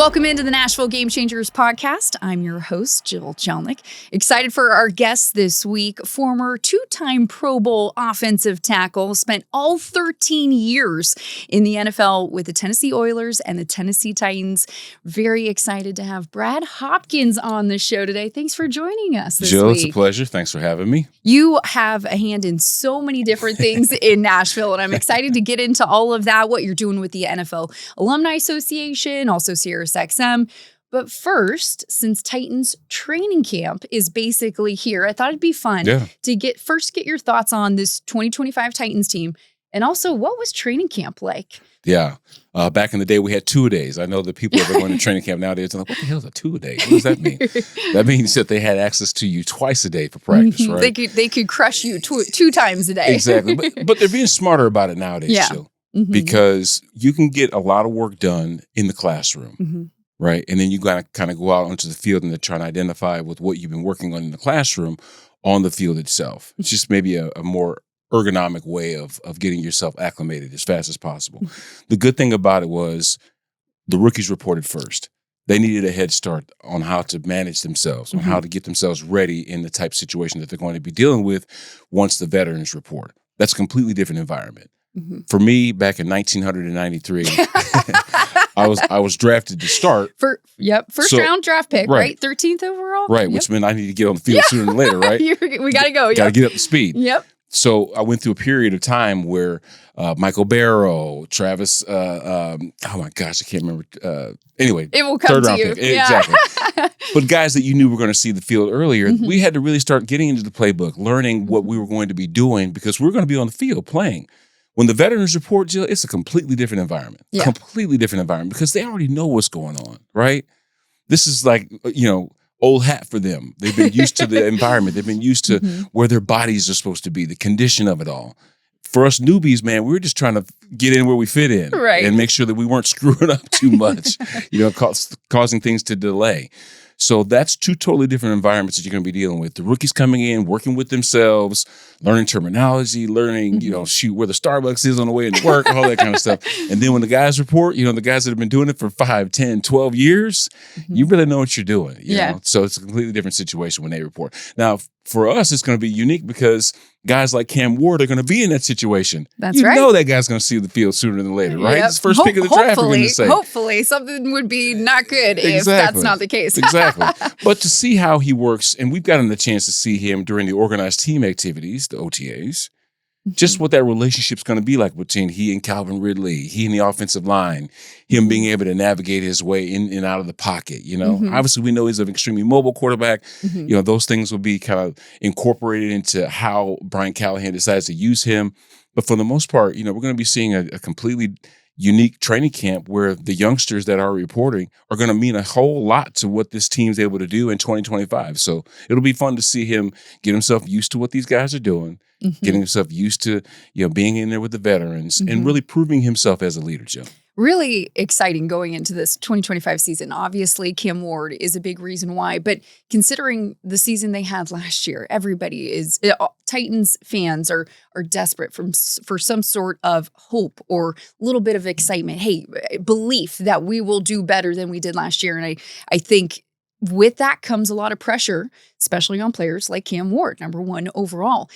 Welcome into the Nashville Game Changers podcast. I'm your host, Jill Jelnick. Excited for our guest this week, former two-time Pro Bowl offensive tackle, spent all 13 years in the NFL with the Tennessee Oilers and the Tennessee Titans. Very excited to have Brad Hopkins on the show today. Thanks for joining us this Jill, week. it's a pleasure. Thanks for having me. You have a hand in so many different things in Nashville, and I'm excited to get into all of that, what you're doing with the NFL Alumni Association, also SiriusXM. But first, since Titans training camp is basically here, I thought it'd be fun to get your thoughts on this 2025 Titans team. And also, what was training camp like? Yeah. Back in the day, we had two-a-days. I know the people that are going to training camp nowadays are like, what the hell is a two-a-day? What does that mean? That means that they had access to you twice a day for practice, right? They could crush you two times a day. Exactly. But they're being smarter about it nowadays, Jill, because you can get a lot of work done in the classroom, right? And then you got to kind of go out onto the field and try to identify with what you've been working on in the classroom on the field itself. It's just maybe a more ergonomic way of getting yourself acclimated as fast as possible. The good thing about it was the rookies reported first. They needed a head start on how to manage themselves, on how to get themselves ready in the type of situation that they're going to be dealing with once the veterans report. That's a completely different environment. For me, back in 1993, I was drafted to start. First round draft pick, right? 13th overall? Right, which meant I need to get on the field sooner than later, right? We got to go. Got to get up to speed. Yep. So I went through a period of time where Michael Barrow, Travis, oh my gosh, I can't remember. Anyway, it will come to you. Pick. Exactly. But guys that you knew were going to see the field earlier, we had to really start getting into the playbook, learning what we were going to be doing because we were going to be on the field playing. When the veterans report, Jill, it's a completely different environment. Completely different environment because they already know what's going on, right? This is like, old hat for them. They've been used to the environment. They've been used to where their bodies are supposed to be, the condition of it all. For us newbies, man, we were just trying to get in where we fit in and make sure that we weren't screwing up too much, causing things to delay. So that's two totally different environments that you're going to be dealing with. The rookies coming in, working with themselves, learning terminology, learning, where the Starbucks is on the way to work, all that kind of stuff. And then when the guys report, the guys that have been doing it for 5, 10, 12 years, you really know what you're doing. You know? So it's a completely different situation when they report. Now, for us, it's going to be unique because guys like Cam Ward are going to be in that situation. That's right. You know that guy's going to see the field sooner than later, right? It's the first pick of the draft, we're going to say. Hopefully, something would be not good if that's not the case. Exactly. But to see how he works, and we've gotten the chance to see him during the organized team activities, the OTAs, just what that relationship's going to be like between he and Calvin Ridley, he and the offensive line, him being able to navigate his way in and out of the pocket, Obviously, we know he's an extremely mobile quarterback. Those things will be kind of incorporated into how Brian Callahan decides to use him. But for the most part, we're going to be seeing a completely unique training camp where the youngsters that are reporting are going to mean a whole lot to what this team's able to do in 2025. So it'll be fun to see him get himself used to what these guys are doing, getting himself used to, being in there with the veterans and really proving himself as a leader, Joe. Really exciting going into this 2025 season. Obviously, Cam Ward is a big reason why, but considering the season they had last year, everybody is Titans fans are desperate for some sort of hope or a little bit of excitement. Hey, belief that we will do better than we did last year. And I think with that comes a lot of pressure, especially on players like Cam Ward, number one overall.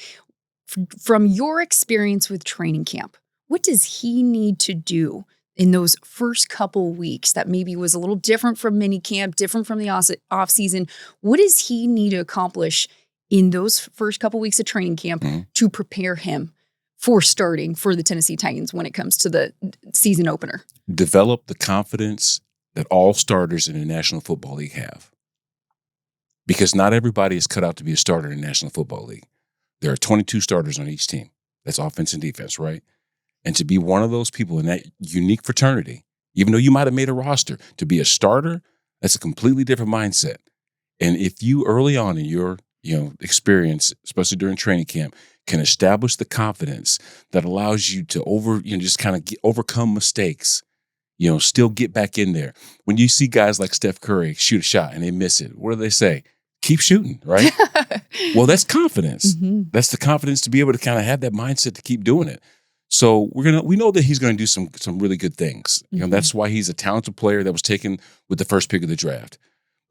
From your experience with training camp, what does he need to do in those first couple weeks that maybe was a little different from mini camp, different from the off season? What does he need to accomplish in those first couple weeks of training camp to prepare him for starting for the Tennessee Titans when it comes to the season opener? Develop the confidence that all starters in the National Football League have. Because not everybody is cut out to be a starter in the National Football League. There are 22 starters on each team. That's offense and defense, right? And to be one of those people in that unique fraternity, even though you might have made a roster, to be a starter, that's a completely different mindset. And if you early on in your experience, especially during training camp, can establish the confidence that allows you to just kind of overcome mistakes, still get back in there. When you see guys like Steph Curry shoot a shot and they miss it, what do they say? Keep shooting, right? Well, that's confidence. That's the confidence to be able to kind of have that mindset to keep doing it. So we know that he's gonna do some really good things. That's why he's a talented player that was taken with the first pick of the draft.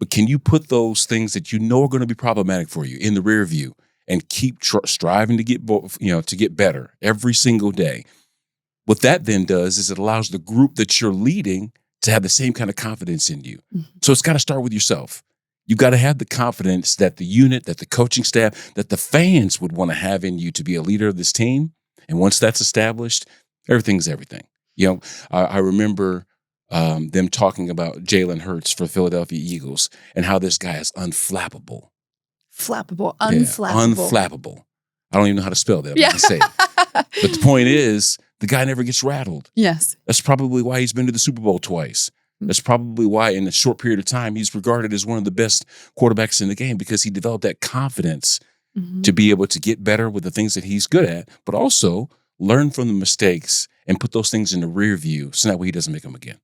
But can you put those things that you know are going to be problematic for you in the rear view and keep striving to get better every single day? What that then does is it allows the group that you're leading to have the same kind of confidence in you. So it's got to start with yourself. You've got to have the confidence that the unit, that the coaching staff, that the fans would want to have in you to be a leader of this team. And once that's established, everything's everything. I remember them talking about Jalen Hurts for Philadelphia Eagles and how this guy is unflappable. Unflappable. Unflappable. I don't even know how to spell that. I can say it. But the point is, the guy never gets rattled. Yes. That's probably why he's been to the Super Bowl twice. That's probably why in a short period of time, he's regarded as one of the best quarterbacks in the game, because he developed that confidence to be able to get better with the things that he's good at, but also learn from the mistakes and put those things in the rear view so that way he doesn't make them again.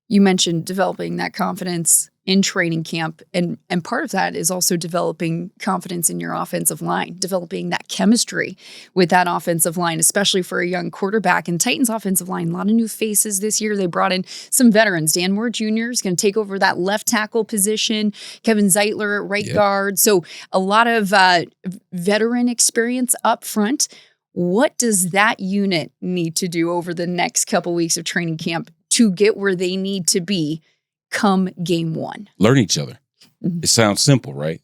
You mentioned developing that confidence in training camp, and part of that is also developing confidence in your offensive line, developing that chemistry with that offensive line, especially for a young quarterback. And Titans offensive line, a lot of new faces this year. They brought in some veterans. Dan Moore Jr. is going to take over that left tackle position. Kevin Zeitler at right guard. So a lot of veteran experience up front. What does that unit need to do over the next couple weeks of training camp to get where they need to be come game one? Learn each other. It sounds simple, right?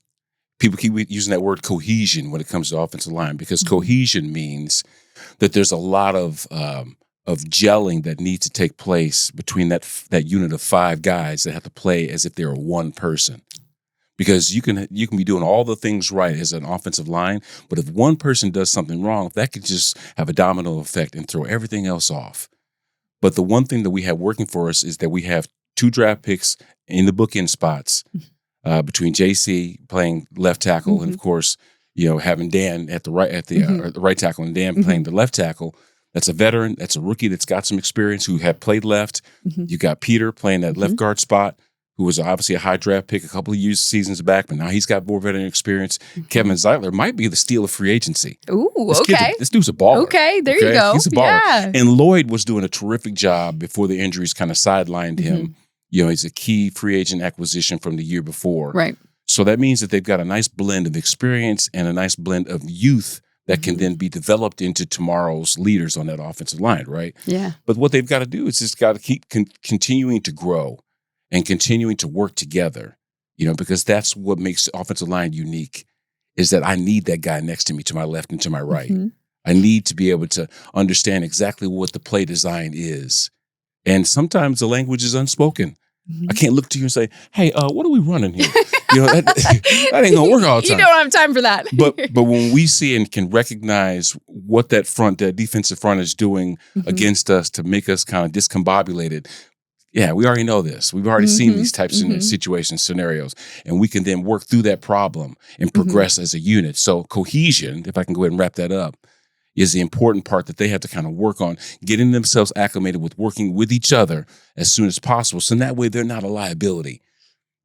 People keep using that word cohesion when it comes to offensive line, because cohesion means that there's a lot of gelling that needs to take place between that unit of 5 guys that have to play as if they're one person. Because you can be doing all the things right as an offensive line, but if one person does something wrong, that could just have a domino effect and throw everything else off. But the one thing that we have working for us is that we have 2 draft picks in the bookend spots between JC playing left tackle and, of course, having Dan at the right tackle and Dan playing the left tackle. That's a veteran. That's a rookie that's got some experience who had played left. You got Peter playing that left guard spot, who was obviously a high draft pick a couple of seasons back, but now he's got more veteran experience. Kevin Zeitler might be the steal of free agency. Ooh, okay. This dude's a baller. Okay, there you go. He's a baller. Yeah. And Lloyd was doing a terrific job before the injuries kind of sidelined him. He's a key free agent acquisition from the year before. Right. So that means that they've got a nice blend of experience and a nice blend of youth that can then be developed into tomorrow's leaders on that offensive line, right? Yeah. But what they've got to do is just got to keep continuing to grow and continuing to work together, because that's what makes the offensive line unique, is that I need that guy next to me, to my left and to my right. I need to be able to understand exactly what the play design is. And sometimes the language is unspoken. I can't look to you and say, hey, what are we running here? That ain't going to work all the time. You don't have time for that. But when we see and can recognize what that defensive front is doing against us to make us kind of discombobulated, yeah, we already know this. We've already seen these types of situations, scenarios, and we can then work through that problem and progress as a unit. So cohesion, if I can go ahead and wrap that up, is the important part that they have to kind of work on, getting themselves acclimated with working with each other as soon as possible. So in that way, they're not a liability.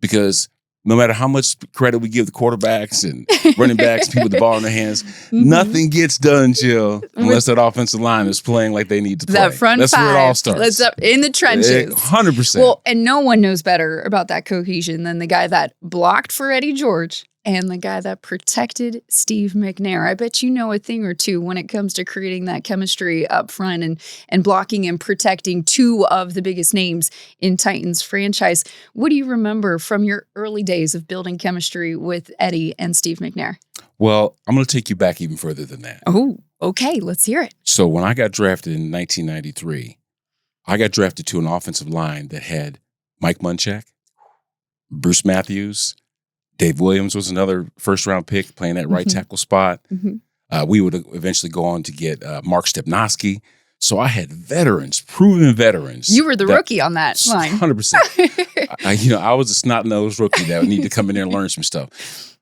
Because no matter how much credit we give the quarterbacks and running backs, people with the ball in their hands, nothing gets done, Jill, unless that offensive line is playing like they need to play. That front That's 5. Where it all starts. That's up in the trenches. 100%. Well, and no one knows better about that cohesion than the guy that blocked for Eddie George and the guy that protected Steve McNair. I bet you know a thing or two when it comes to creating that chemistry up front and blocking and protecting 2 of the biggest names in Titans franchise. What do you remember from your early days of building chemistry with Eddie and Steve McNair? Well, I'm going to take you back even further than that. Oh, okay. Let's hear it. So when I got drafted in 1993, I got drafted to an offensive line that had Mike Munchak, Bruce Matthews, Dave Williams was another first-round pick playing that right tackle spot. We would eventually go on to get Mark Stepnoski. So I had veterans, proven veterans. You were the rookie on that line. 100%. I was a snot-nosed rookie that would need to come in there and learn some stuff.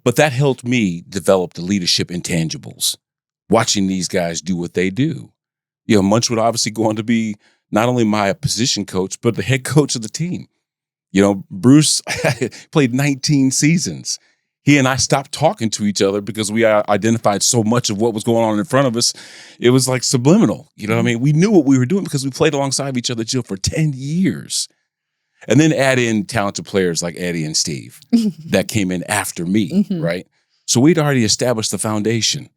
But that helped me develop the leadership intangibles, watching these guys do what they do. Munch would obviously go on to be not only my position coach, but the head coach of the team. Bruce played 19 seasons. he and I stopped talking to each other because we identified so much of what was going on in front of us. It was like subliminal. You know what I mean? We knew what we were doing because we played alongside each other, Jill, for 10 years. And then add in talented players like Eddie and Steve that came in after me, right? So we'd already established the foundation.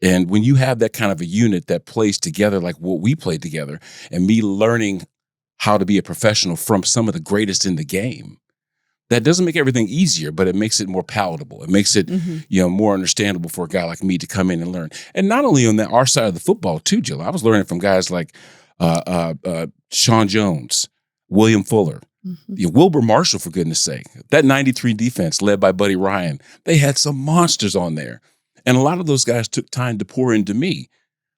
And when you have that kind of a unit that plays together like what we played together, and me learning how to be a professional from some of the greatest in the game, that doesn't make everything easier, but it makes it more palatable. It makes it more understandable for a guy like me to come in and learn. And not only on our side of the football too, Jill. I was learning from guys like Sean Jones, William Fuller, Wilbur Marshall, for goodness sake. That 93 defense led by Buddy Ryan, they had some monsters on there. And a lot of those guys took time to pour into me.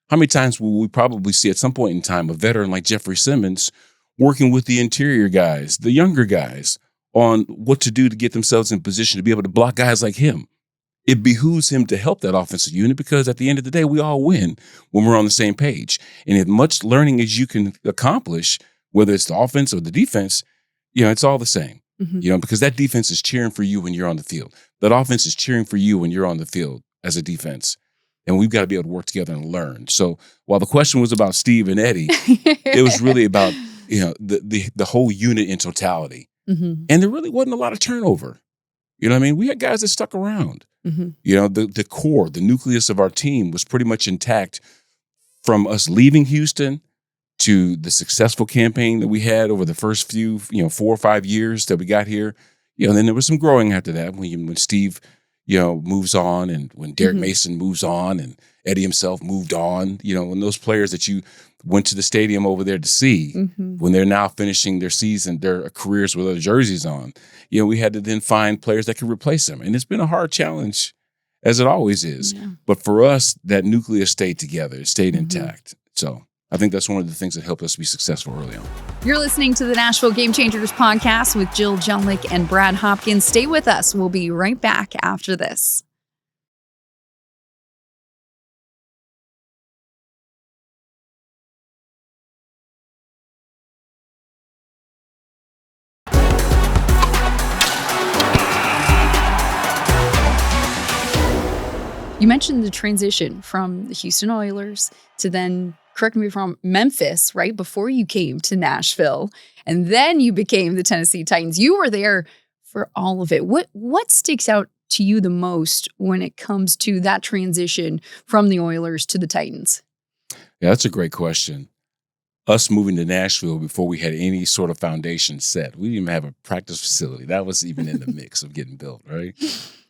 How many times will we probably see at some point in time a veteran like Jeffrey Simmons working with the interior guys, the younger guys, on what to do to get themselves in position to be able to block guys like him? It behooves him to help that offensive unit because at the end of the day, we all win when we're on the same page. And as much learning as you can accomplish, whether it's the offense or the defense, it's all the same, because that defense is cheering for you when you're on the field. That offense is cheering for you when you're on the field as a defense. And we've got to be able to work together and learn. So while the question was about Steve and Eddie, it was really about, the whole unit in totality. And there really wasn't a lot of turnover. You know what I mean? We had guys that stuck around. The core, the nucleus of our team was pretty much intact from us leaving Houston to the successful campaign that we had over the first few, 4 or 5 years that we got here. And then there was some growing after that when Steve, moves on, and when Derek Mason moves on, and Eddie himself moved on, when those players that you went to the stadium over there to see, when they're now finishing their season, their careers with other jerseys on, we had to then find players that could replace them. And it's been a hard challenge, as it always is. Yeah. But for us, that nucleus stayed together. It stayed intact. So I think that's one of the things that helped us be successful early on. You're listening to the Nashville Game Changers podcast with Jill Jelnick and Brad Hopkins. Stay with us. We'll be right back after this. You mentioned the transition from the Houston Oilers to then, correct me if I'm wrong, Memphis, right before you came to Nashville, and then you became the Tennessee Titans. You were there for all of it. What sticks out to you the most when it comes to that transition from the Oilers to the Titans? Yeah, that's a great question. Us moving to Nashville before we had any sort of foundation set. We didn't even have a practice facility. That was even in the mix of getting built, right?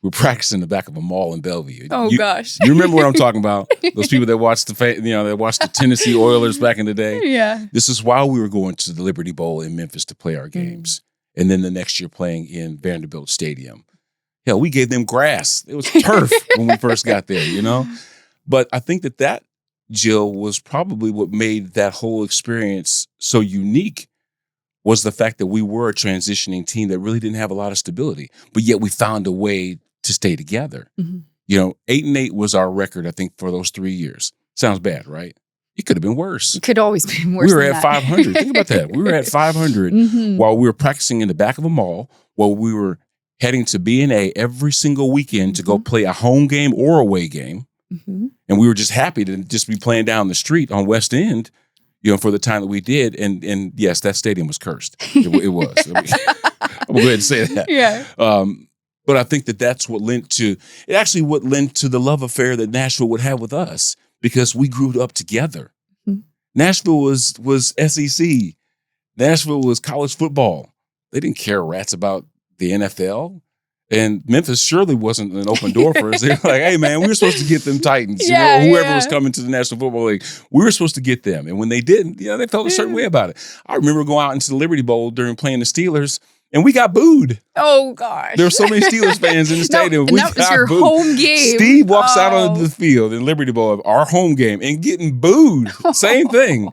We're practicing in the back of a mall in Bellevue. Oh, gosh. You remember what I'm talking about? Those people that watched the Tennessee Oilers back in the day? Yeah. This is while we were going to the Liberty Bowl in Memphis to play our games. And then the next year playing in Vanderbilt Stadium. Hell, we gave them grass. It was turf when we first got there, But I think that, Jill, was probably what made that whole experience so unique, was the fact that we were a transitioning team that really didn't have a lot of stability, but yet we found a way to stay together. 8-8 was our record, I think, for those 3 years. Sounds bad, right? It could have been worse. It could always be worse. We were at 500. Think about that. We were at 500 while we were practicing in the back of a mall, while we were heading to B&A every single weekend to go play a home game or away game. And we were just happy to just be playing down the street on West End, for the time that we did. And yes, that stadium was cursed. It was. I'm going to go ahead and say that. Yeah. But I think that's what led to the love affair that Nashville would have with us, because we grew up together. Nashville was SEC. Nashville was college football. They didn't care rats about the NFL. And Memphis surely wasn't an open door for us. They were like, hey, man, we were supposed to get them Titans. Whoever was coming to the National Football League, we were supposed to get them. And when they didn't, they felt a certain way about it. I remember going out into the Liberty Bowl during playing the Steelers, and we got booed. Oh, gosh. There were so many Steelers fans in the stadium. That was your home game. Steve walks out onto the field in Liberty Bowl, our home game, and getting booed. Same thing.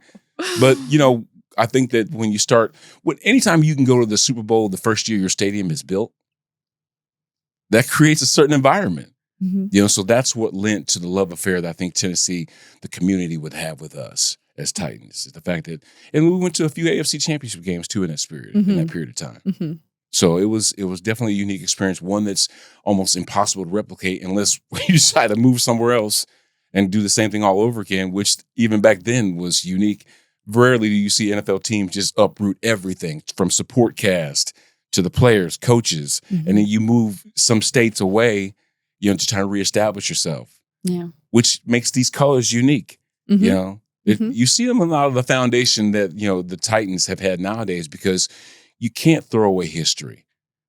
But, I think that when you start, anytime you can go to the Super Bowl the first year your stadium is built, that creates a certain environment. So that's what lent to the love affair that I think Tennessee, the community, would have with us as Titans. The fact that, and we went to a few AFC Championship games too in that period of time. So it was definitely a unique experience, one that's almost impossible to replicate unless you decide to move somewhere else and do the same thing all over again, which even back then was unique. Rarely do you see NFL teams just uproot everything from support cast to the players, coaches, and then you move some states away, to try to reestablish yourself. Yeah. Which makes these colors unique. You see them a lot of the foundation that, the Titans have had nowadays, because you can't throw away history.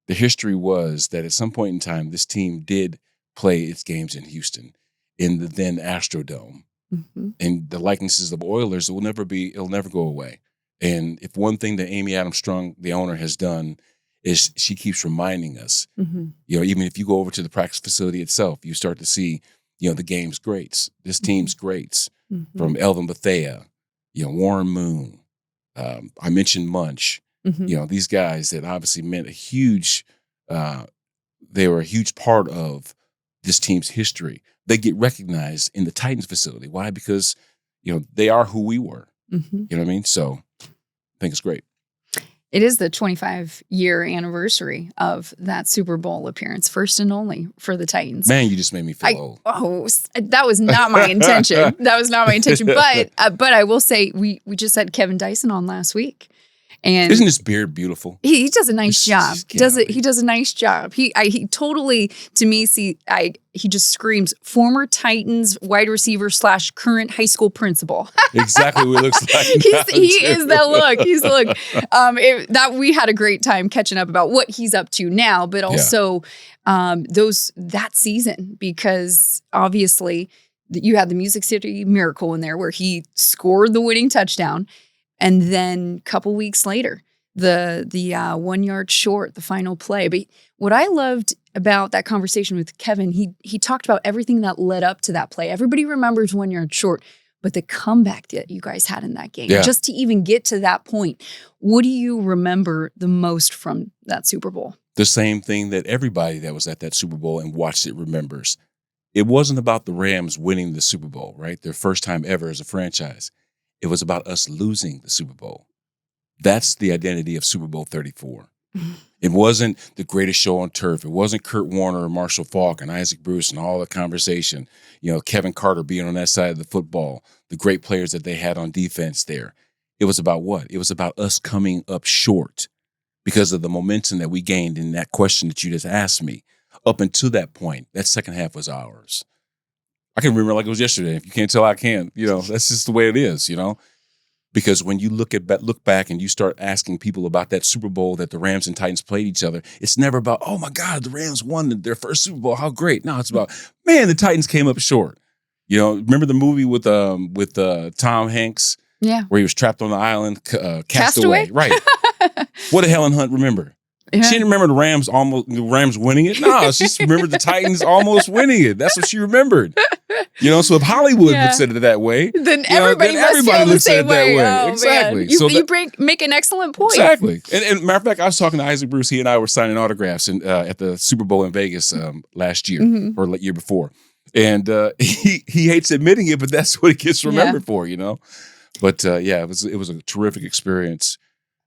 The history was that at some point in time, this team did play its games in Houston, in the then Astrodome. And the likenesses of Oilers it'll never go away. And if one thing that Amy Adams Strong, the owner, has done is she keeps reminding us, even if you go over to the practice facility itself, you start to see, the game's greats, this team's greats, from Elvin Bethea, Warren Moon. I mentioned Munch. These guys that obviously meant they were a huge part of this team's history. They get recognized in the Titans facility. Why? Because, they are who we were. You know what I mean? So I think it's great. It is the 25-year anniversary of that Super Bowl appearance, first and only for the Titans. Man, you just made me feel old. That was not my intention. But I will say we just had Kevin Dyson on last week. And isn't his beard beautiful? He does a nice job. He does a nice job. He totally, to me, he just screams former Titans wide receiver / current high school principal. Exactly what it looks like. He is that look. He's the look. That we had a great time catching up about what he's up to now, but also that season, because obviously you had the Music City Miracle in there where he scored the winning touchdown. And then a couple weeks later, the 1 yard short, the final play. But what I loved about that conversation with Kevin, he talked about everything that led up to that play. Everybody remembers 1 yard short, but the comeback that you guys had in that game, just to even get to that point. What do you remember the most from that Super Bowl? The same thing that everybody that was at that Super Bowl and watched it remembers. It wasn't about the Rams winning the Super Bowl, right? Their first time ever as a franchise. It was about us losing the Super Bowl. That's the identity of Super Bowl 34. It wasn't the greatest show on turf. It wasn't Kurt Warner or Marshall Faulk and Isaac Bruce and all the conversation. Kevin Carter being on that side of the football, the great players that they had on defense there. It was about what? It was about us coming up short because of the momentum that we gained in that question that you just asked me. Up until that point, that second half was ours. I can remember like it was yesterday. If you can't tell, I can. That's just the way it is, Because when you look back and you start asking people about that Super Bowl that the Rams and Titans played each other, it's never about, oh my God, the Rams won their first Super Bowl. How great. No, it's about, man, the Titans came up short. Remember the movie with Tom Hanks? Yeah. Where he was trapped on the island, Castaway? Right. What did Helen Hunt remember? Yeah. She didn't remember the Rams winning it. No, she just remembered the Titans almost winning it. That's what she remembered. So if Hollywood looks at it that way, then everybody looks at it that way. Oh, exactly. Man. You make an excellent point. Exactly. And matter of fact, I was talking to Isaac Bruce. He and I were signing autographs at the Super Bowl in Vegas last year or year before. And he hates admitting it, but that's what he gets remembered for, But it was a terrific experience.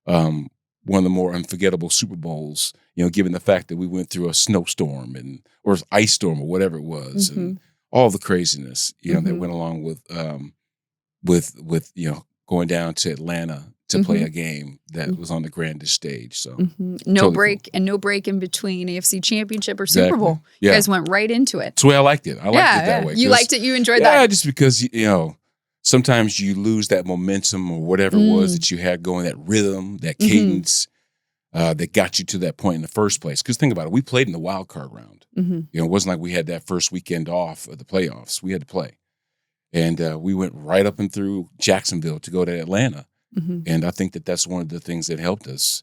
One of the more unforgettable Super Bowls, given the fact that we went through a snowstorm or ice storm or whatever it was, and all the craziness, that went along with going down to Atlanta to play a game that was on the grandest stage. So no break in between AFC Championship or Super Bowl. You guys went right into it. That's the way I liked it. I liked it that way. You liked it. You enjoyed that. Yeah, just because sometimes you lose that momentum or whatever it was that you had going, that rhythm, that cadence that got you to that point in the first place. Because think about it, we played in the wild card round. It wasn't like we had that first weekend off of the playoffs. We had to play. And we went right up and through Jacksonville to go to Atlanta. And I think that that's one of the things that helped us.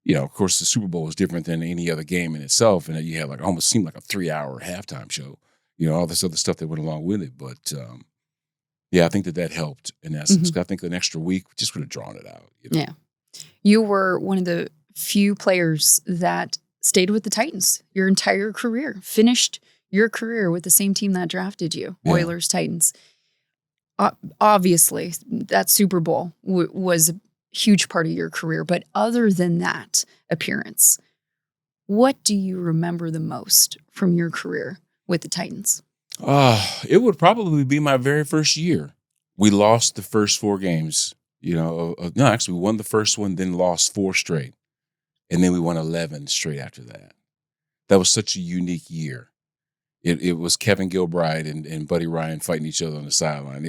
Of course, the Super Bowl is different than any other game in itself. And you had almost seemed like a 3-hour halftime show. All this other stuff that went along with it. But I think that helped in essence. I think an extra week just would have drawn it out. Yeah. You were one of the few players that stayed with the Titans your entire career, finished your career with the same team that drafted you, Oilers, Titans. Obviously, that Super Bowl was a huge part of your career. But other than that appearance, What do you remember the most from your career with the Titans? It would probably be my very first year. We lost the first 4 games. No, actually, we won the first one, then lost 4 straight. And then we won 11 straight after that. That was such a unique year. It was Kevin Gilbride and Buddy Ryan fighting each other on the sideline.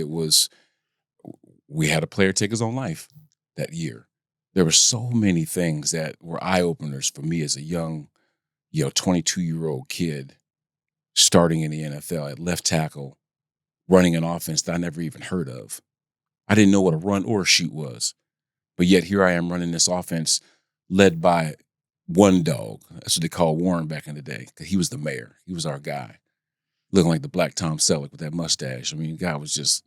We had a player take his own life that year. There were so many things that were eye-openers for me as a young, 22-year-old kid starting in the NFL at left tackle, running an offense that I never even heard of. I didn't know what a run or a shoot was. But yet here I am running this offense led by one dog. That's what they called Warren back in the day, because he was the mayor. He was our guy, looking like the Black Tom Selleck with that mustache. I mean, the guy was just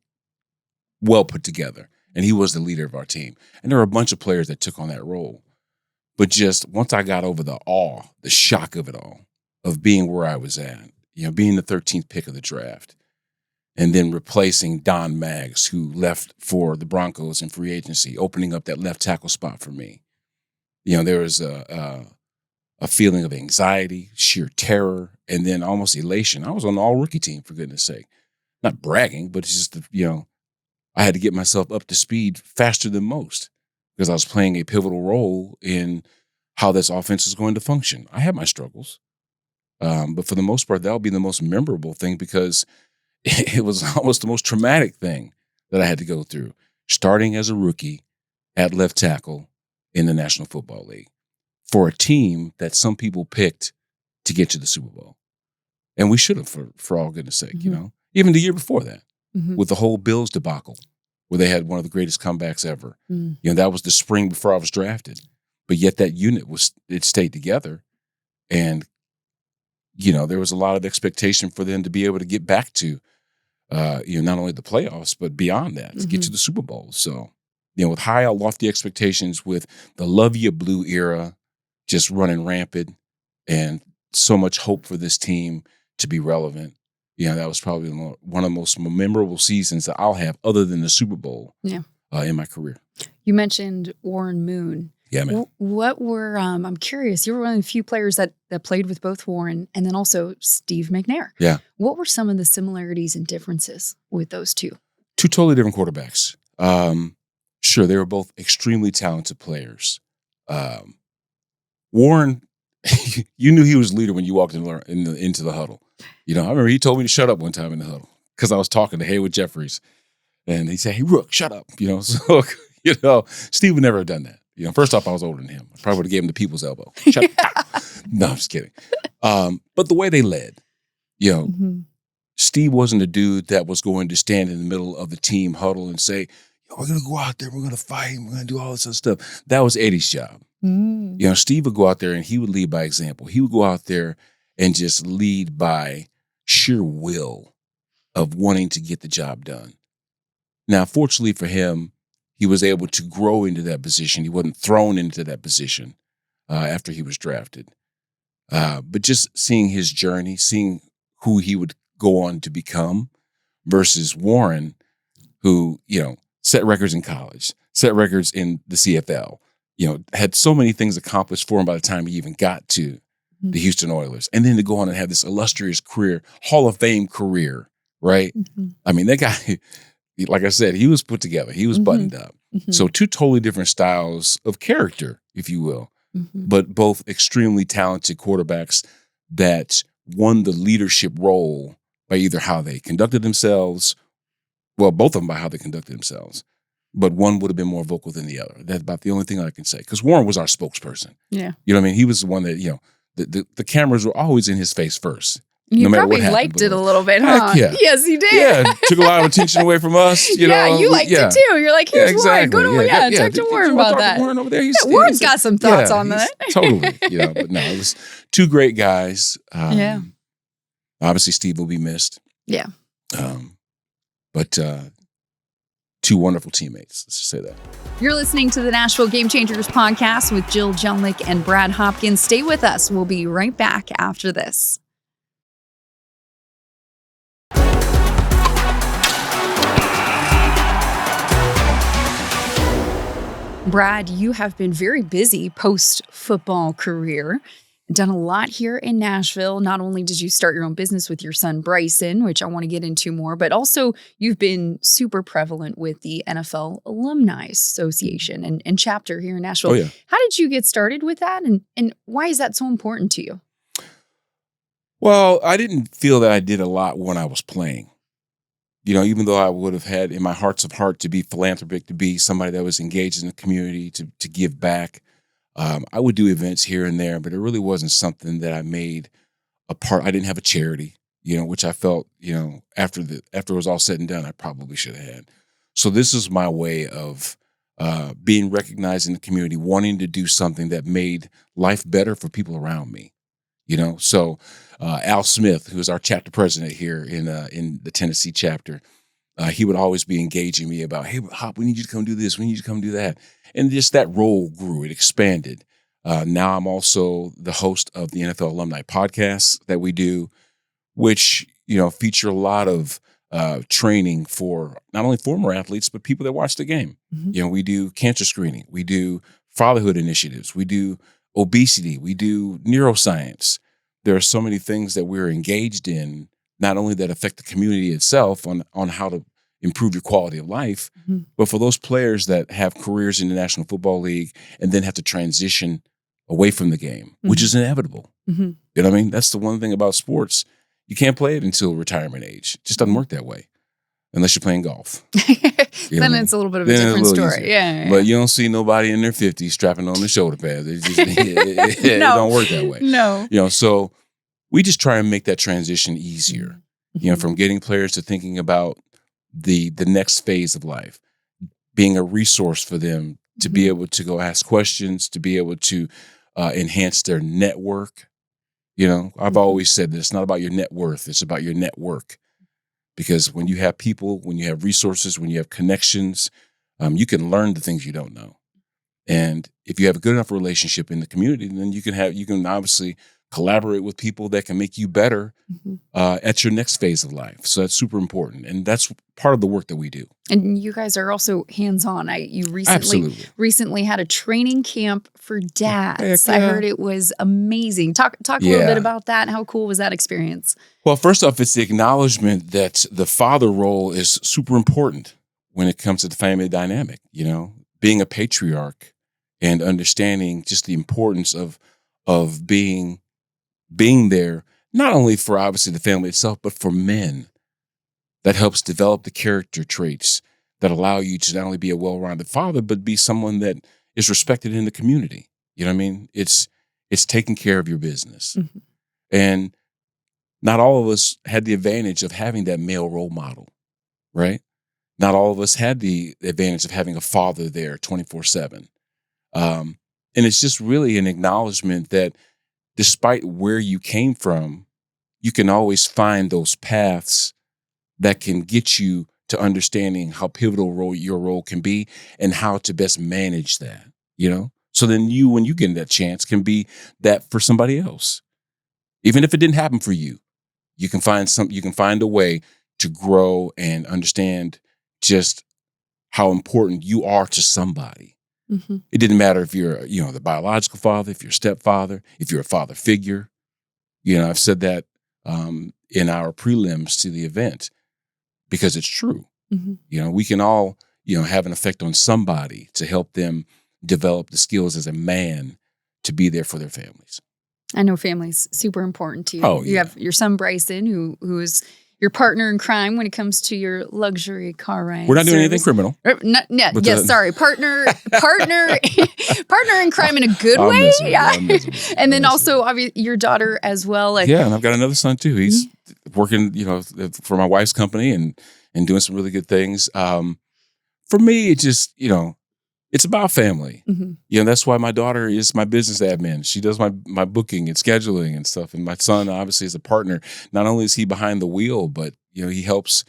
well put together, and he was the leader of our team. And there were a bunch of players that took on that role. But just once I got over the awe, the shock of it all, of being where I was at, being the 13th pick of the draft, and then replacing Don Maggs, who left for the Broncos in free agency, opening up that left tackle spot for me. There was a feeling of anxiety, sheer terror, and then almost elation. I was on the all-rookie team, for goodness sake. Not bragging, but it's just, I had to get myself up to speed faster than most because I was playing a pivotal role in how this offense is going to function. I had my struggles, but for the most part, that'll be the most memorable thing because it was almost the most traumatic thing that I had to go through, starting as a rookie at left tackle in the National Football League for a team that some people picked to get to the Super Bowl. And we should have, for all goodness sake, even the year before that, with the whole Bills debacle, where they had one of the greatest comebacks ever. That was the spring before I was drafted. But yet that unit it stayed together. And, there was a lot of expectation for them to be able to get back to, not only the playoffs, but beyond that, to get to the Super Bowl. So, with high, lofty expectations, with the Love Ya Blue era just running rampant and so much hope for this team to be relevant. That was probably one of the most memorable seasons that I'll have other than the Super Bowl in my career. You mentioned Warren Moon. Yeah, man. What were, I'm curious, you were one of the few players that played with both Warren and then also Steve McNair. Yeah. What were some of the similarities and differences with those two? 2 totally different quarterbacks. Sure, they were both extremely talented players. Warren, you knew he was a leader when you walked into the huddle. I remember he told me to shut up one time in the huddle because I was talking to Haywood Jeffries. And he said, "Hey, Rook, shut up." So, Steve would never have done that. First off, I was older than him. I probably would have gave him the people's elbow. Shut up. No, I'm just kidding. But the way they led, Steve wasn't a dude that was going to stand in the middle of the team huddle and say, we're going to go out there, we're going to fight, we're going to do all this other stuff. That was Eddie's job. Steve would go out there and he would lead by example. He would go out there and just lead by sheer will of wanting to get the job done. Now, fortunately for him, he was able to grow into that position. He wasn't thrown into that position after he was drafted. But just seeing his journey, seeing who he would go on to become versus Warren, who, set records in college, set records in the CFL, had so many things accomplished for him by the time he even got to the Houston Oilers. And then to go on and have this illustrious career, Hall of Fame career, right? I mean, that guy, like I said, he was put together. He was buttoned up. So 2 totally different styles of character, if you will, but both extremely talented quarterbacks that won the leadership role by either how they conducted themselves, well, both of them by how they conducted themselves, but one would have been more vocal than the other. That's about the only thing I can say. Because Warren was our spokesperson. Yeah. You know what I mean? He was the one that, the cameras were always in his face first. You probably liked it a little bit, huh? Yeah. Yes, he did. Yeah, took a lot of attention away from us. You liked it too. You're like, here's Warren. Go to talk to Warren about that. Warren over there. Warren's got some thoughts on that. Totally. But no, it was 2 great guys. Obviously, Steve will be missed. Yeah. But 2 wonderful teammates. Let's just say that. You're listening to the Nashville Game Changers podcast with Jill Jelnick and Brad Hopkins. Stay with us. We'll be right back after this. Brad, you have been very busy post-football career. done a lot here in Nashville. Not only did you start your own business with your son, Bryson, which I want to get into more, but also you've been super prevalent with the NFL Alumni Association and chapter here in Nashville. Oh, yeah. How did you get started with that? And why is that so important to you? Well, I didn't feel that I did a lot when I was playing. Even though I would have had in my hearts of heart to be philanthropic, to be somebody that was engaged in the community, to give back. I would do events here and there, but it really wasn't something that I made a part. I didn't have a charity, which I felt, after it was all said and done, I probably should have had. So this is my way of being recognized in the community, wanting to do something that made life better for people around me. So Al Smith, who is our chapter president here in the Tennessee chapter, he would always be engaging me about, hey, Hop, we need you to come do this. We need you to come do that. And just that role grew. It expanded. Now I'm also the host of the NFL Alumni podcasts that we do, which, feature a lot of training for not only former athletes, but people that watch the game. Mm-hmm. We do cancer screening. We do fatherhood initiatives. We do obesity. We do neuroscience. There are so many things that we're engaged in, not only that affect the community itself on how to improve your quality of life, mm-hmm. but for those players that have careers in the National Football League and then have to transition away from the game, mm-hmm. which is inevitable. Mm-hmm. You know what I mean? That's the one thing about sports. You can't play it until retirement age. It just doesn't work that way unless you're playing golf. Then it's a little bit of a different story. Yeah. But you don't see nobody in their 50s strapping on the shoulder pads. It don't work that way. No. So we just try and make that transition easier, mm-hmm. From getting players to thinking about the next phase of life, being a resource for them to mm-hmm. be able to go ask questions, to be able to enhance their network. I've mm-hmm. always said that it's not about your net worth, it's about your network. Because when you have people, when you have resources, when you have connections, you can learn the things you don't know. And if you have a good enough relationship in the community, then you can obviously collaborate with people that can make you better mm-hmm. at your next phase of life. So that's super important. And that's part of the work that we do. And you guys are also hands-on. You recently had a training camp for dads. Heck yeah. I heard it was amazing. Talk a little bit about that. How cool was that experience? Well, first off, it's the acknowledgement that the father role is super important when it comes to the family dynamic, being a patriarch and understanding just the importance of being there, not only for obviously the family itself, but for men. That helps develop the character traits that allow you to not only be a well-rounded father, but be someone that is respected in the community. You know what I mean? It's taking care of your business. Mm-hmm. And not all of us had the advantage of having that male role model, right? Not all of us had the advantage of having a father there 24/7. And it's just really an acknowledgement that despite where you came from, you can always find those paths that can get you to understanding how pivotal your role can be and how to best manage that, So then you, when you get that chance, can be that for somebody else. Even if it didn't happen for you, you can find a way to grow and understand just how important you are to somebody. Mm-hmm. It didn't matter if you're, the biological father, if you're a stepfather, if you're a father figure. I've said that in our prelims to the event because it's true. Mm-hmm. We can all, have an effect on somebody to help them develop the skills as a man to be there for their families. I know family's super important to you. Oh, yeah. You have your son, Bryson, who is your partner in crime when it comes to your luxury car ride. We're not doing anything criminal. Partner in crime in a good way. And then also obviously your daughter as well. And I've got another son too. He's working, for my wife's company and doing some really good things. For me, it just, it's about family. Mm-hmm. That's why my daughter is my business admin. She does my booking and scheduling and stuff. And my son obviously is a partner. Not only is he behind the wheel, but he helps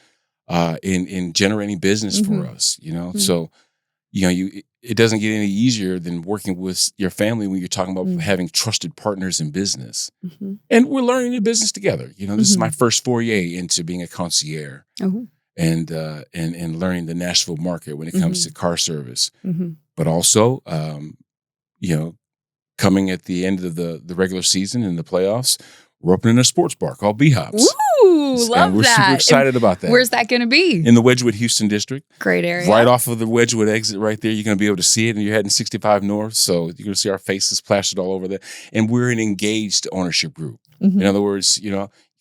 in generating business mm-hmm. for us. Mm-hmm. So it doesn't get any easier than working with your family when you're talking about mm-hmm. having trusted partners in business. Mm-hmm. And we're learning the business together. This mm-hmm. is my first foray into being a concierge. Oh. And learning the Nashville market when it comes mm-hmm. to car service, mm-hmm. but also, coming at the end of the regular season and the playoffs, we're opening a sports bar called B-Hops. Ooh, love and we're that. super excited about that. Where's that going to be? In the Wedgwood, Houston district. Great area. Right off of the Wedgwood exit right there. You're going to be able to see it, and you're heading 65 North, so you're going to see our faces plastered all over there. And we're an engaged ownership group. Mm-hmm. In other words,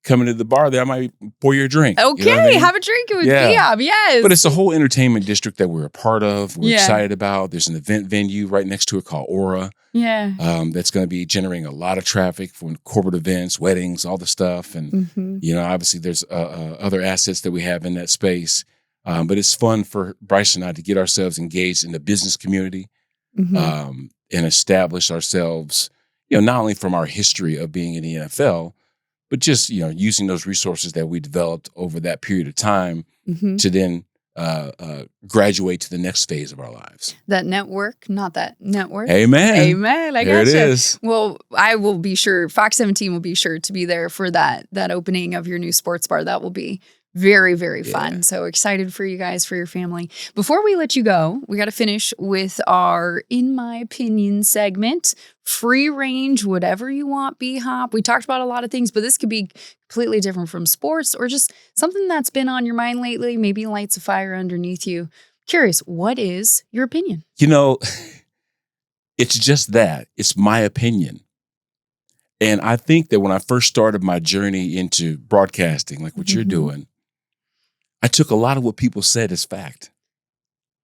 coming to the bar there, I might pour you a drink. Okay, you know what I mean? have a drink with Biab, yes. But it's a whole entertainment district that we're a part of. We're Yeah. excited about. There's an event venue right next to it called Aura. Yeah. That's going to be generating a lot of traffic for corporate events, weddings, all the stuff. And, obviously there's other assets that we have in that space. But it's fun for Bryce and I to get ourselves engaged in the business community and establish ourselves, not only from our history of being in the NFL, but just, using those resources that we developed over that period of time to then graduate to the next phase of our lives. That network, not that network. Amen. Amen. I there gotcha. it is. Well, I will be sure, Fox 17 will be sure to be there for that opening of your new sports bar. That will be very, very fun. So excited for you guys, for your family. Before we let you go, we got to finish with our In My Opinion segment. Free range, whatever you want, B-Hop. We talked about a lot of things, but this could be completely different from sports or just something that's been on your mind lately, maybe lights a fire underneath you. Curious, what is your opinion? It's just that. It's my opinion. And I think that when I first started my journey into broadcasting, like what you're doing, I took a lot of what people said as fact.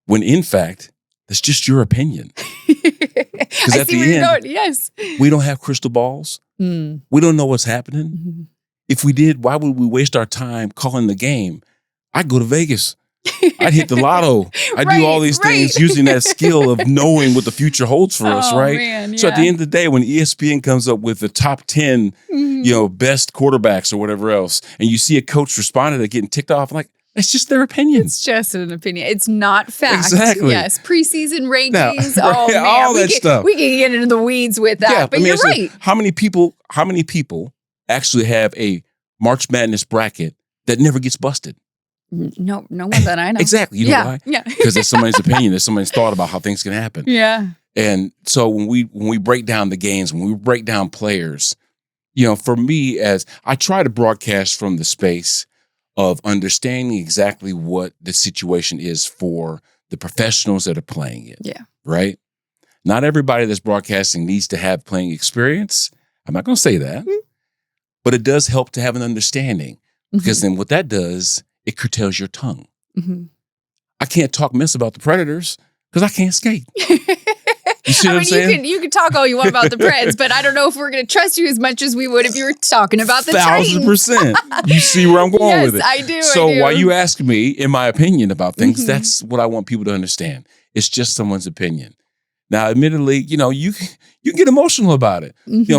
When in fact, that's just your opinion. Because at the end, yes. we don't have crystal balls. We don't know what's happening. If we did, why would we waste our time calling the game? I'd go to Vegas. I'd hit the lotto. I'd do all these things using that skill of knowing what the future holds for us, right? Man, So at the end of the day, when ESPN comes up with the top 10, best quarterbacks or whatever else, and you see a coach responding to getting ticked off, I'm like, it's just their opinion. It's just an opinion. It's not fact. Exactly. Yes. Preseason rankings. No, oh, man. all that stuff. We can get into the weeds with that. But you're right. How many people actually have a March Madness bracket that never gets busted? No one that I know. Exactly. You know why? Yeah. Because there's somebody's opinion. There's somebody's thought about how things can happen. Yeah. And so when we break down the games, when we break down players, for me, as I try to broadcast from the space of understanding exactly what the situation is for the professionals that are playing it. Yeah. Right? Not everybody that's broadcasting needs to have playing experience. I'm not going to say that. But it does help to have an understanding. Because then what that does, it curtails your tongue. I can't talk mess about the Predators because I can't skate. You see what I'm saying? You can talk all you want about the Preds, but I don't know if we're going to trust you as much as we would if you were talking about the Titans. 1,000%. You see where I'm going with it. I do. So while you ask me, in my opinion about things, that's what I want people to understand. It's just someone's opinion. Now, admittedly, you can get emotional about it.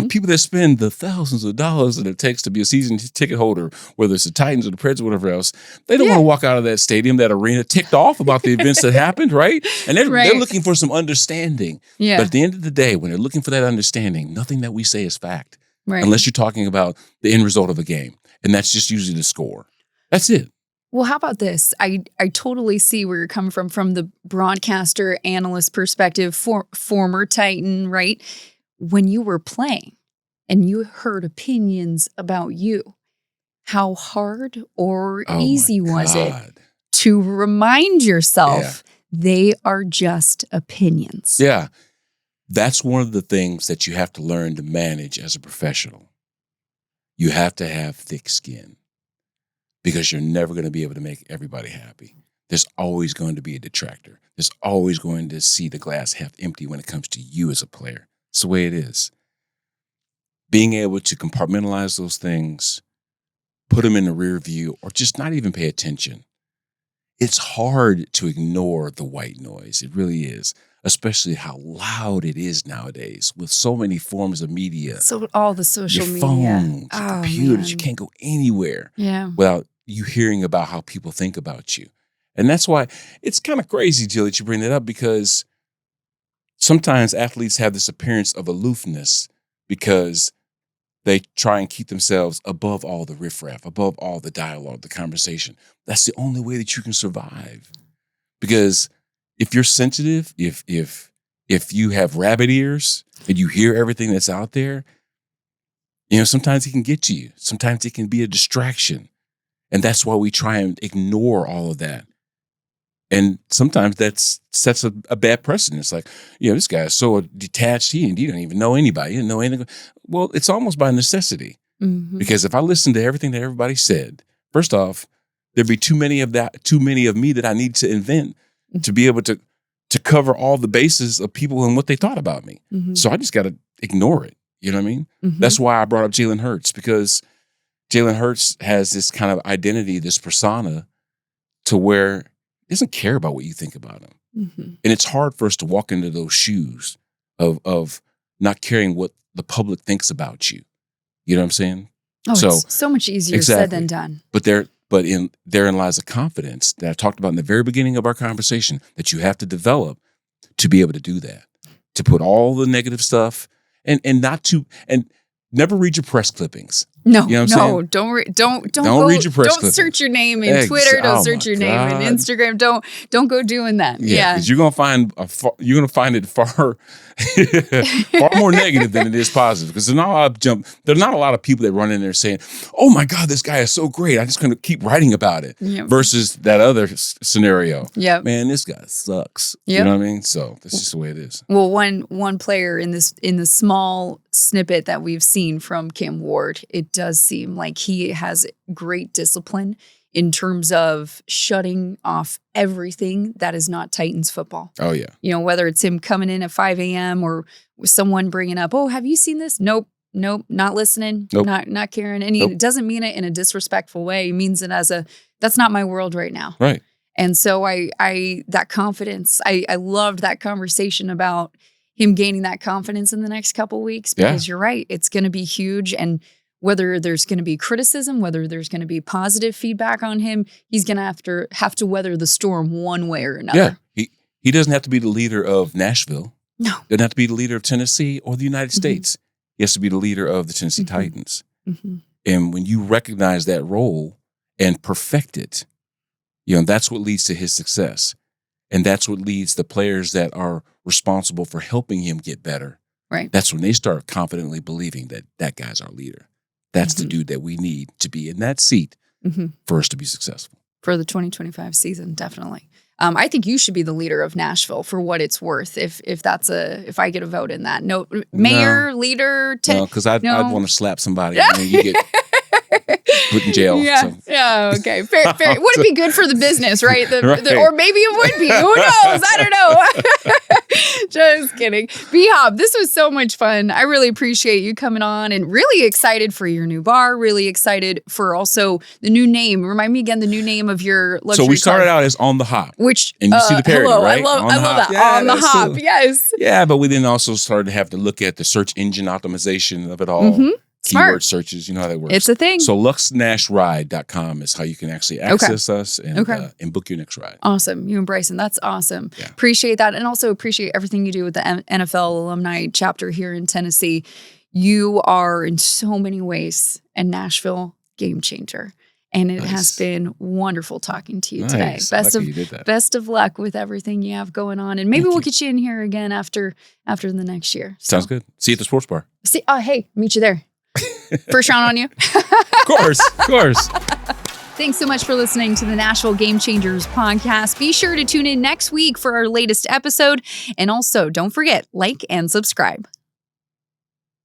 People that spend the thousands of dollars that it takes to be a season ticket holder, whether it's the Titans or the Preds or whatever else, they don't want to walk out of that stadium, that arena, ticked off about the events that happened, right? And they're looking for some understanding. Yeah. But at the end of the day, when they're looking for that understanding, nothing that we say is fact. Right. Unless you're talking about the end result of a game. And that's just usually the score. That's it. Well, how about this? I totally see where you're coming from the broadcaster analyst perspective, former Titan, right? When you were playing and you heard opinions about you, how hard or easy was it to remind yourself they are just opinions? Yeah. That's one of the things that you have to learn to manage as a professional. You have to have thick skin. Because you're never going to be able to make everybody happy. There's always going to be a detractor. There's always going to see the glass half empty when it comes to you as a player. It's the way it is. Being able to compartmentalize those things, put them in the rear view, or just not even pay attention. It's hard to ignore the white noise. It really is. Especially how loud it is nowadays with so many forms of media. So all the social your media. Phones, your computers, man. You can't go anywhere without you hearing about how people think about you. And that's why it's kind of crazy, Jill, that you bring that up, because sometimes athletes have this appearance of aloofness because they try and keep themselves above all the riffraff, above all the dialogue, the conversation. That's the only way that you can survive. Because if you're sensitive, if if you have rabbit ears and you hear everything that's out there, sometimes it can get you. Sometimes it can be a distraction. And that's why we try and ignore all of that. And sometimes that sets a bad precedent. It's like, this guy is so detached. He don't even know anybody. He didn't know anything. Well, it's almost by necessity. Mm-hmm. Because if I listen to everything that everybody said, first off, there'd be too many of me that I need to invent to be able to cover all the bases of people and what they thought about me. Mm-hmm. So I just got to ignore it. You know what I mean? Mm-hmm. That's why I brought up Jalen Hurts, because Jalen Hurts has this kind of identity, this persona, to where he doesn't care about what you think about him. Mm-hmm. And it's hard for us to walk into those shoes of not caring what the public thinks about you. You know what I'm saying? Oh, it's so much easier said than done. But therein lies a confidence that I talked about in the very beginning of our conversation that you have to develop to be able to do that, to put all the negative stuff and never read your press clippings. No, you know what I'm saying? Don't read your press clipping. Don't search your name in Twitter. Don't search your name in Instagram. Don't go doing that. Yeah, because you're gonna find it far more negative than it is positive. Because there's not a lot of people that run in there saying, "Oh my God, this guy is so great. I'm just gonna keep writing about it." Yep. Versus that other scenario. Yeah, man, this guy sucks. Yep. You know what I mean? So that's just the way it is. Well, one player in the small snippet that we've seen from Cam Ward, it does seem like he has great discipline in terms of shutting off everything that is not Titans football. Oh, yeah. Whether it's him coming in at 5 a.m. or someone bringing up, oh, have you seen this? Nope, not listening, nope. not caring. And he doesn't mean it in a disrespectful way. He means it as that's not my world right now. Right. And so that confidence, I loved that conversation about him gaining that confidence in the next couple of weeks, because you're right, it's going to be huge. And whether there's going to be criticism, whether there's going to be positive feedback on him, he's going to have to weather the storm one way or another. Yeah, he doesn't have to be the leader of Nashville. No. Doesn't have to be the leader of Tennessee or the United States. He has to be the leader of the Tennessee Titans. Mm-hmm. And when you recognize that role and perfect it, that's what leads to his success. And that's what leads the players that are responsible for helping him get better. Right. That's when they start confidently believing that guy's our leader. That's the dude that we need to be in that seat for us to be successful. For the 2025 season, definitely. I think you should be the leader of Nashville for what it's worth. If I get a vote in that, leader. No, because I'd want to slap somebody and then you get put in jail. Yeah. So. Yeah. Okay. Fair. Would it be good for the business, right? Right. Or maybe it would be. Who knows? I don't know. Just kidding. B-Hop, this was so much fun. I really appreciate you coming on, and really excited for your new bar. Really excited for also the new name. Remind me again the new name of your luxury So we started car. out as On the Hop. And you see the parody, right? I love that. Yeah, On the Hop. Yes. Yeah, but we then also started to have to look at the search engine optimization of it all. Mm-hmm. Keyword Smart. Searches, you know how that works. It's a thing. So luxnashride.com is how you can actually access us and book your next ride. Awesome. You and Bryson, that's awesome. Yeah. Appreciate that. And also appreciate everything you do with the NFL Alumni chapter here in Tennessee. You are in so many ways a Nashville game changer. And it has been wonderful talking to you today. Best of luck with everything you have going on. And maybe we'll get you in here again after the next year. Sounds good. See you at the sports bar. Hey, meet you there. First round on you. Of course. Thanks so much for listening to the Nashville Game Changers podcast. Be sure to tune in next week for our latest episode. And also, don't forget, like and subscribe.